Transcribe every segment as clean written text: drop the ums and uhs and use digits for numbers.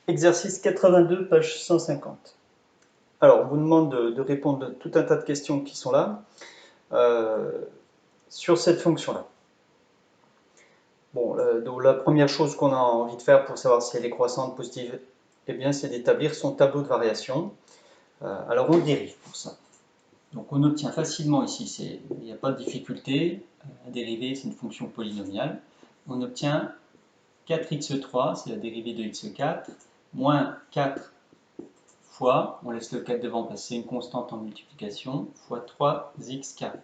Exercice 82, page 150. Alors, on vous demande de répondre à tout un tas de questions qui sont là sur cette fonction-là. Bon, donc la première chose qu'on a envie de faire pour savoir si elle est croissante, positive, eh bien, c'est d'établir son tableau de variation. Alors, on le dérive pour ça. Donc, on obtient facilement ici, il n'y a pas de difficulté, la dérivée, c'est une fonction polynomiale. On obtient 4x3, c'est la dérivée de x4, moins 4 fois, on laisse le 4 devant parce que c'est une constante en multiplication, fois 3x carré.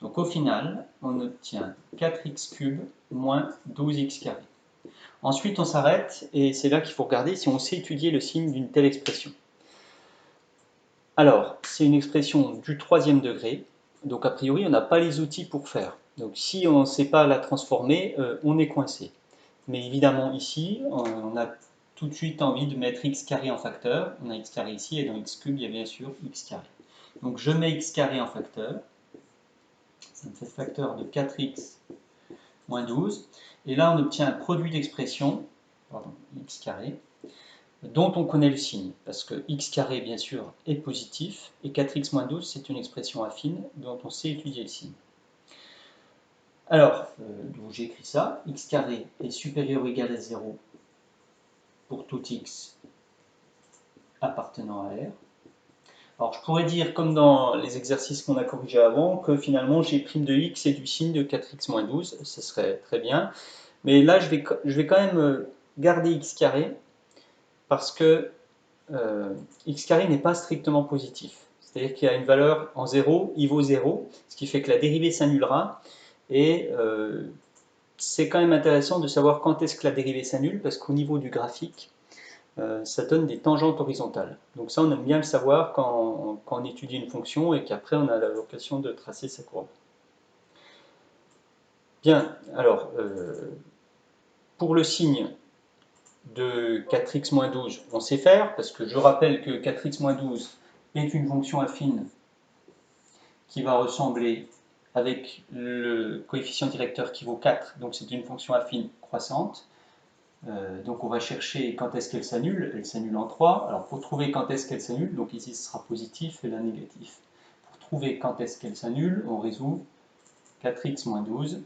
Donc au final, on obtient 4x cube moins 12x carré. Ensuite, on s'arrête et c'est là qu'il faut regarder si on sait étudier le signe d'une telle expression. Alors, c'est une expression du troisième degré, donc a priori, on n'a pas les outils pour faire. Donc si on ne sait pas la transformer, on est coincé. Mais évidemment, ici, on a tout de suite envie de mettre x carré en facteur. On a x carré ici, et dans x cube, il y a bien sûr x carré. Donc je mets x carré en facteur. Ça me fait facteur de 4x moins 12. Et là, on obtient un produit d'expression, x carré, dont on connaît le signe. Parce que x carré, bien sûr, est positif. Et 4x moins 12, c'est une expression affine dont on sait étudier le signe. Alors, j'ai écrit ça. X carré est supérieur ou égal à 0 pour tout x appartenant à R. Alors je pourrais dire, comme dans les exercices qu'on a corrigés avant, que finalement g' de x est du signe de 4x moins 12, ce serait très bien. Mais là, je vais quand même garder x carré, parce que x carré n'est pas strictement positif. C'est-à-dire qu'il y a une valeur en 0, il vaut 0, ce qui fait que la dérivée s'annulera, et c'est quand même intéressant de savoir quand est-ce que la dérivée s'annule, parce qu'au niveau du graphique, ça donne des tangentes horizontales. Donc ça, on aime bien le savoir quand on étudie une fonction et qu'après on a la vocation de tracer sa courbe. Bien, alors, pour le signe de 4x moins 12, on sait faire, parce que je rappelle que 4x moins 12 est une fonction affine qui va ressembler avec le coefficient directeur qui vaut 4, donc c'est une fonction affine croissante. Donc on va chercher quand est-ce qu'elle s'annule en 3. Alors pour trouver quand est-ce qu'elle s'annule, donc ici ce sera positif et là négatif. Pour trouver quand est-ce qu'elle s'annule, on résout 4x moins 12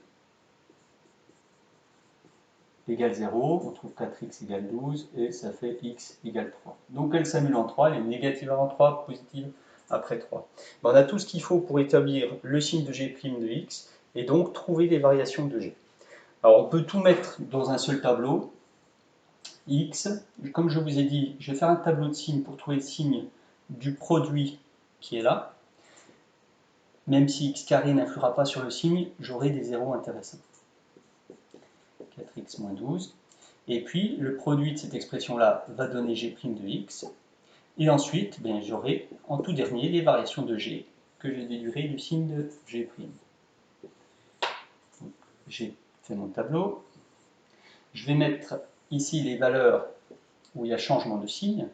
égale 0, on trouve 4x égale 12 et ça fait x égale 3. Donc elle s'annule en 3, elle est négative avant 3, positive après 3. Ben, on a tout ce qu'il faut pour établir le signe de g' de x et donc trouver les variations de g. Alors on peut tout mettre dans un seul tableau. X, comme je vous ai dit, je vais faire un tableau de signes pour trouver le signe du produit qui est là. Même si x carré n'influera pas sur le signe, j'aurai des zéros intéressants. 4x moins 12. Et puis, le produit de cette expression-là va donner g' de x. Et ensuite, j'aurai en tout dernier les variations de g que je déduirai du signe de g'. J'ai fait mon tableau. Je vais mettre ici les valeurs où il y a changement de signe.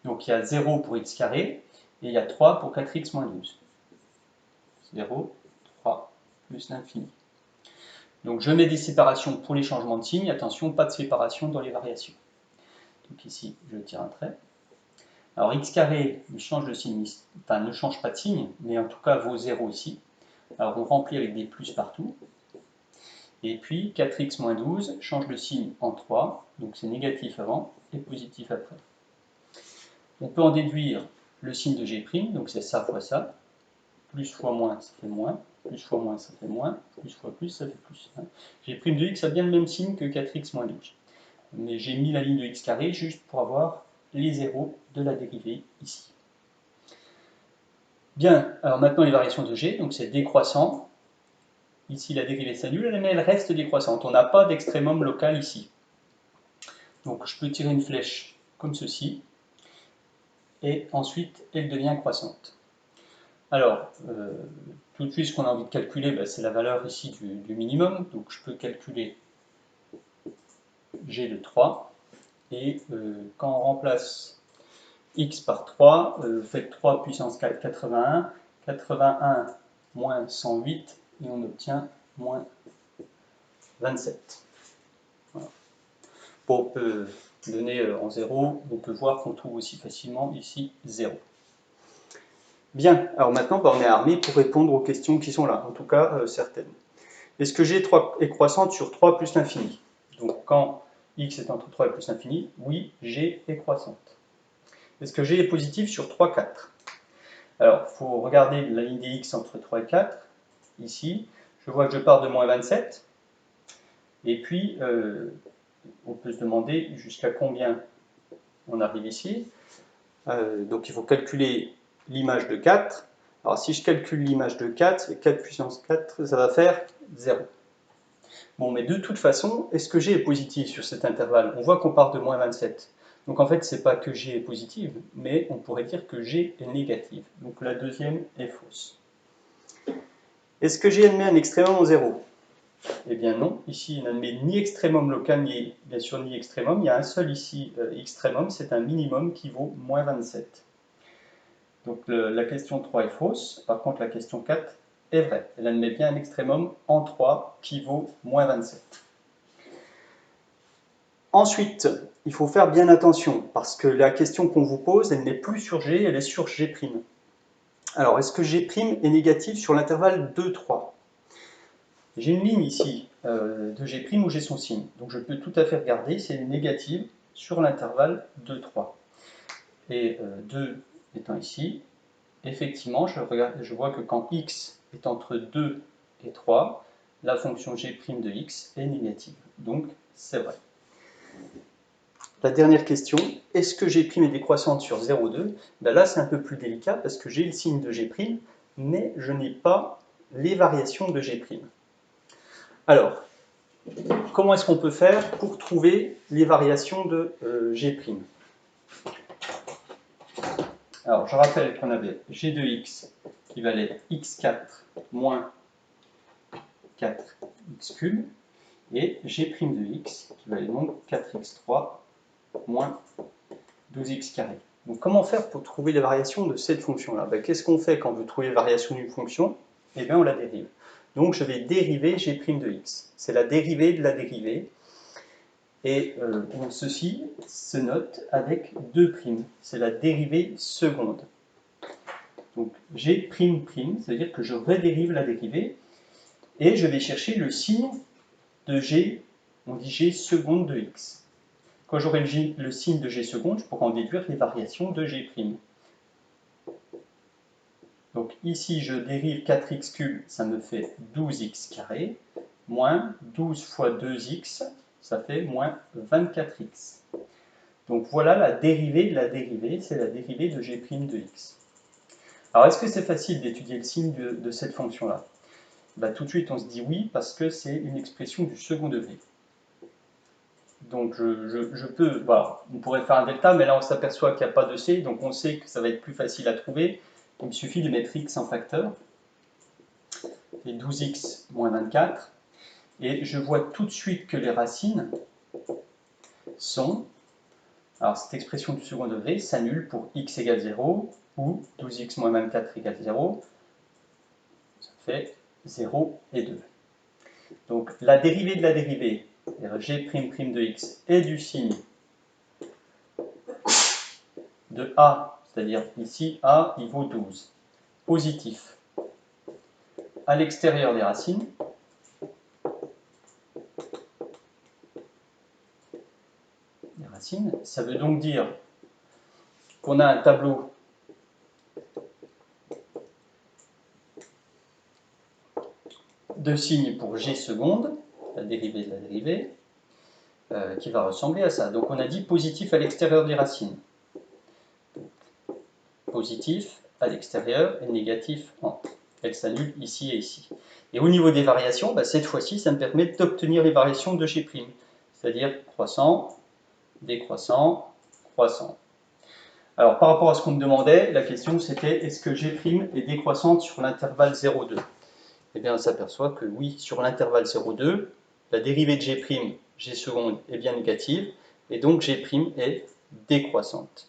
Donc il y a 0 pour x carré, et il y a 3 pour 4x moins 12. 0, 3, plus l'infini. Donc je mets des séparations pour les changements de signe. Attention, pas de séparation dans les variations. Donc ici, je tire un trait. Alors x carré change de signe, enfin ne change pas de signe, mais en tout cas vaut 0 ici. Alors on remplit avec des plus partout. Et puis 4x moins 12 change de signe en 3, donc c'est négatif avant et positif après. On peut en déduire le signe de g', donc c'est ça fois ça. Plus fois moins, ça fait moins. Plus fois moins, ça fait moins. Plus fois plus, ça fait plus. G' de x a bien le même signe que 4x moins 12. Mais j'ai mis la ligne de x carré juste pour avoir les zéros de la dérivée ici. Bien, alors maintenant les variations de g, donc c'est décroissant. Ici la dérivée s'annule, mais elle reste décroissante. On n'a pas d'extrémum local ici. Donc je peux tirer une flèche comme ceci, et ensuite elle devient croissante. Alors, tout de suite, ce qu'on a envie de calculer, c'est la valeur ici du minimum. Donc, je peux calculer g de 3. Et quand on remplace x par 3, vous faites 3 puissance 4, 81. 81 moins 108, et on obtient moins 27. Voilà. Bon, donné en 0, on peut voir qu'on trouve aussi facilement ici 0. Bien, alors maintenant on est armé pour répondre aux questions qui sont là, en tout cas certaines. Est-ce que g est croissante sur 3 plus l'infini? Donc quand x est entre 3 et plus l'infini, oui, g est croissante. Est-ce que g est positif sur 3, 4? Alors, il faut regarder la ligne des x entre 3 et 4, ici. Je vois que je pars de moins 27, et puis on peut se demander jusqu'à combien on arrive ici. Donc il faut calculer l'image de 4. Alors si je calcule l'image de 4, 4 puissance 4, ça va faire 0. Bon, mais de toute façon, est-ce que g est positif sur cet intervalle? On voit qu'on part de moins 27. Donc en fait, ce n'est pas que g est positive, mais on pourrait dire que g est négative. Donc la deuxième est fausse. Est-ce que g admet un extrémum en 0? Eh bien non, ici il n'admet ni extrémum local, ni bien sûr ni extrémum. Il y a un seul ici extrémum, c'est un minimum qui vaut moins 27. Donc la question 3 est fausse, par contre la question 4 est vraie. Elle admet bien un extrémum en 3 qui vaut moins 27. Ensuite, il faut faire bien attention, parce que la question qu'on vous pose, elle n'est plus sur G, elle est sur G'. Alors, est-ce que G' est négatif sur l'intervalle 2, 3? J'ai une ligne ici de G' où j'ai son signe, donc je peux tout à fait regarder si elle est négative sur l'intervalle 2, 3. Et 2 étant ici, effectivement, je vois que quand x est entre 2 et 3, la fonction g' de x est négative. Donc, c'est vrai. La dernière question, est-ce que g' est décroissante sur 0,2? Ben là, c'est un peu plus délicat parce que j'ai le signe de g', mais je n'ai pas les variations de g'. Alors, comment est-ce qu'on peut faire pour trouver les variations de g'? Alors, je rappelle qu'on avait g de x qui valait x4 moins 4x3 et g' de x qui valait donc 4x3 moins 12x carré. Donc comment faire pour trouver les variations de cette fonction-là? Qu'est-ce qu'on fait quand on veut trouver les variations d'une fonction? Eh bien on la dérive. Donc je vais dériver g' de x. C'est la dérivée de la dérivée. Et ceci se note avec 2'. C'est la dérivée seconde. Donc g', c'est-à-dire que je redérive la dérivée. Et je vais chercher le signe de g, on dit g seconde de x. Quand j'aurai le signe de g seconde, je pourrai en déduire les variations de g'. Donc ici, je dérive 4x3, ça me fait 12x carré, moins 12 fois 2x, ça fait moins 24x. Donc voilà la dérivée de la dérivée, c'est la dérivée de g' de x. Alors est-ce que c'est facile d'étudier le signe de cette fonction-là? Tout de suite, on se dit oui, parce que c'est une expression du second degré. Donc je peux, voilà, on pourrait faire un delta, mais là on s'aperçoit qu'il n'y a pas de c, donc on sait que ça va être plus facile à trouver. Il me suffit de mettre x en facteur, et 12x moins 24, et je vois tout de suite que les racines sont, alors cette expression du second degré s'annule pour x égale 0, ou 12x moins 24 égale 0, ça fait 0 et 2. Donc la dérivée de la dérivée, g' de x, est du signe de a, c'est-à-dire ici a, il vaut 12, positif à l'extérieur des racines, ça veut donc dire qu'on a un tableau de signes pour g seconde, la dérivée de la dérivée, qui va ressembler à ça. Donc on a dit positif à l'extérieur des racines. Positif à l'extérieur et négatif entre. Elle s'annule ici et ici. Et au niveau des variations, cette fois-ci, ça me permet d'obtenir les variations de g', c'est-à-dire croissant, décroissant, croissant. Alors par rapport à ce qu'on me demandait, la question c'était est-ce que g' est décroissante sur l'intervalle 0,2? Eh bien on s'aperçoit que oui, sur l'intervalle 0,2, la dérivée de g', g seconde, est bien négative, et donc g' est décroissante.